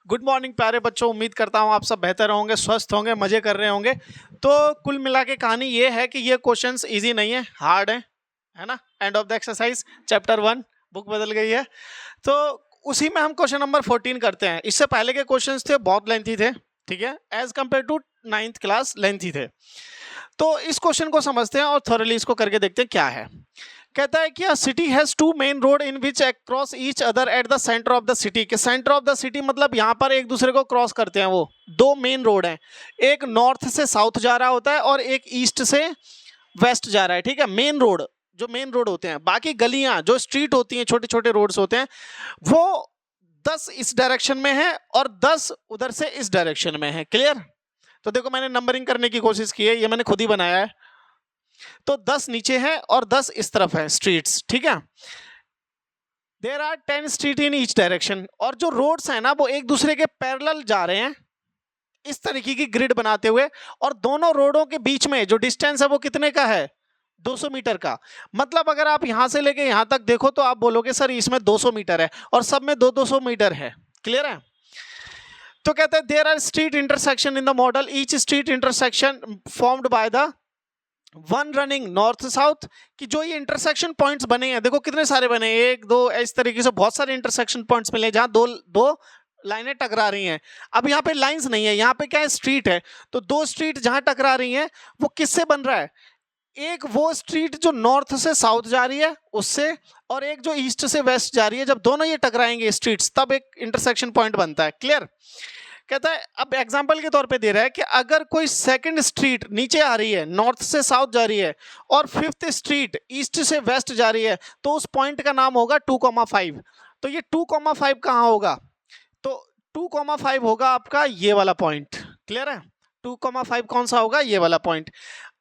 Good morning प्यारे बच्चों, उम्मीद करता हूँ आप सब बेहतर होंगे, स्वस्थ होंगे, मजे कर रहे होंगे। तो कुल मिला के कहानी ये है कि ये क्वेश्चंस इजी नहीं है, हार्ड है ना। End of the exercise chapter 1 book बदल गई है, तो उसी में हम क्वेश्चन नंबर 14 करते हैं। इससे पहले के क्वेश्चंस थे बहुत लेंथी थे, ठीक है, as compare to 9th class lengthy थे। तो इस क्वेश्चन को समझते हैं और थॉरली इसको करके देखते हैं क्या है। कहता है कि a city has two main road in which cross each other at the centre of the city. के सेंटर ऑफ द सिटी मतलब यहाँ पर एक दूसरे को क्रॉस करते हैं, वो दो मेन रोड हैं, एक नॉर्थ से साउथ जा रहा होता है और एक ईस्ट से वेस्ट जा रहा है, ठीक है। मेन रोड, जो मेन रोड होते हैं, बाकी गलियां जो स्ट्रीट होती हैं, छोटे छोटे रोड्स होते हैं, वो 10 इस डायरेक्शन में है और 10 उधर से इस डायरेक्शन में है। क्लियर? तो देखो मैंने नंबरिंग करने की कोशिश की है, ये मैंने खुद ही बनाया है। तो 10 नीचे है और 10 इस तरफ है स्ट्रीट्स, ठीक है। There are 10 street in each direction, और जो रोड्स हैं ना वो एक दूसरे के पैरेलल जा रहे हैं इस तरीके की ग्रिड बनाते हुए, और दोनों रोडों के बीच में जो डिस्टेंस है वो कितने का है? 200 मीटर का। मतलब अगर आप यहां से लेके यहां तक देखो तो आप बोलोगे सर इसमें 200 मीटर है, और सब में 200 मीटर है। क्लियर है? तो कहते हैं there are street intersection in the model, each street intersection formed by the one running north south. कि जो ये इंटरसेक्शन पॉइंट्स बने हैं, देखो कितने सारे बने, 1 2 इस तरीके से बहुत सारे इंटरसेक्शन पॉइंट्स मिले जहां दो लाइनें टकरा रही हैं। अब यहाँ पे लाइंस नहीं है, यहाँ पे क्या है? स्ट्रीट है। तो दो स्ट्रीट जहां टकरा रही हैं वो किससे बन रहा है? एक वो स्ट्रीट जो नॉर्थ से साउथ जा रही है उससे, और एक जो ईस्ट से वेस्ट जा रही है। जब दोनों ये टकराएंगे स्ट्रीट्स, तब एक इंटरसेक्शन पॉइंट बनता है। क्लियर? कहता है, अब एग्जांपल के तौर पे दे रहा है कि अगर कोई सेकंड स्ट्रीट नीचे आ रही है, नॉर्थ से साउथ जा रही है, और 5th स्ट्रीट ईस्ट से वेस्ट जा रही है, तो उस पॉइंट का नाम होगा 2,5। तो ये 2,5 कहाँ होगा? तो 2,5 होगा आपका ये वाला पॉइंट। क्लियर है? 2,5 कौन सा होगा? ये वाला पॉइंट।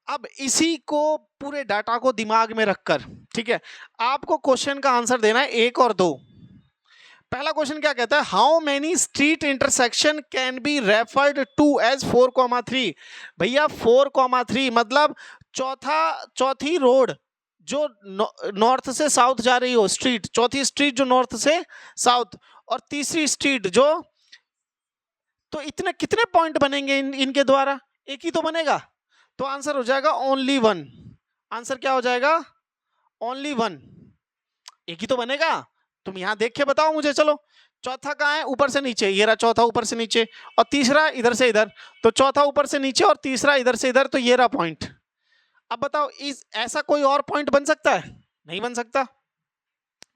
अब इसी को पूरे डाटा को दिमाग में रखकर, ठीक है, आपको क्वेश्चन का आंसर देना है 1 और 2। पहला क्वेश्चन क्या कहता है? How many street intersection can be referred to as 4,3। भैया 4,3 मतलब चौथी रोड जो नॉर्थ से साउथ जा रही हो, स्ट्रीट, चौथी स्ट्रीट जो नॉर्थ से साउथ, और तीसरी स्ट्रीट जो, तो इतने कितने पॉइंट बनेंगे इनके द्वारा? एक ही तो बनेगा। तो आंसर हो जाएगा ओनली 1। आंसर क्या हो जाएगा? ओनली 1। एक ही तो बनेगा। तुम यहां देख के बताओ मुझे। चलो, चौथा कहाँ है? ऊपर से नीचे, ये रहा चौथा ऊपर से नीचे, और तीसरा इधर से इधर। तो चौथा ऊपर से नीचे और तीसरा इधर से इधर, तो ये रहा पॉइंट। अब बताओ ऐसा कोई और पॉइंट बन सकता है? नहीं बन सकता।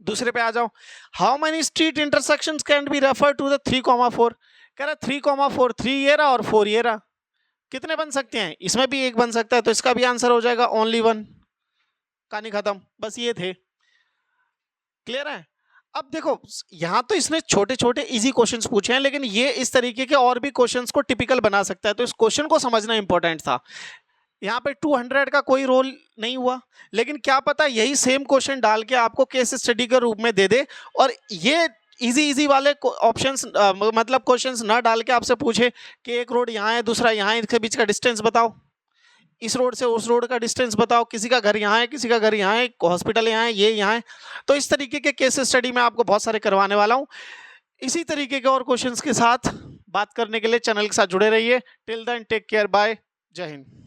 दूसरे पे आ जाओ। How many street intersections can be refer to the 3,4। कह रहा 3,4, 3 ये रहा और 4 ये रहा। कितने बन सकते हैं? इसमें भी एक बन सकता है, तो इसका भी आंसर हो जाएगा ओनली 1। कहानी खत्म। बस ये थे। क्लियर है? अब देखो, यहां तो इसने छोटे छोटे इजी क्वेश्चंस पूछे हैं, लेकिन ये इस तरीके के और भी क्वेश्चंस को टिपिकल बना सकता है। तो इस क्वेश्चन को समझना इंपॉर्टेंट था। यहाँ पे 200 का कोई रोल नहीं हुआ, लेकिन क्या पता यही सेम क्वेश्चन डाल के आपको केस स्टडी के रूप में दे दे, और ये इजी वाले ऑप्शंस मतलब क्वेश्चंस ना डाल के आपसे पूछे कि एक रोड यहाँ है, दूसरा यहाँ है, इसके बीच का डिस्टेंस बताओ, इस रोड से उस रोड का डिस्टेंस बताओ, किसी का घर यहाँ है, किसी का घर यहाँ है, हॉस्पिटल यहाँ है, ये यहाँ है। तो इस तरीके के केस स्टडी में आपको बहुत सारे करवाने वाला हूँ। इसी तरीके के और क्वेश्चंस के साथ बात करने के लिए चैनल के साथ जुड़े रहिए। Till then take care, bye, जय हिंद।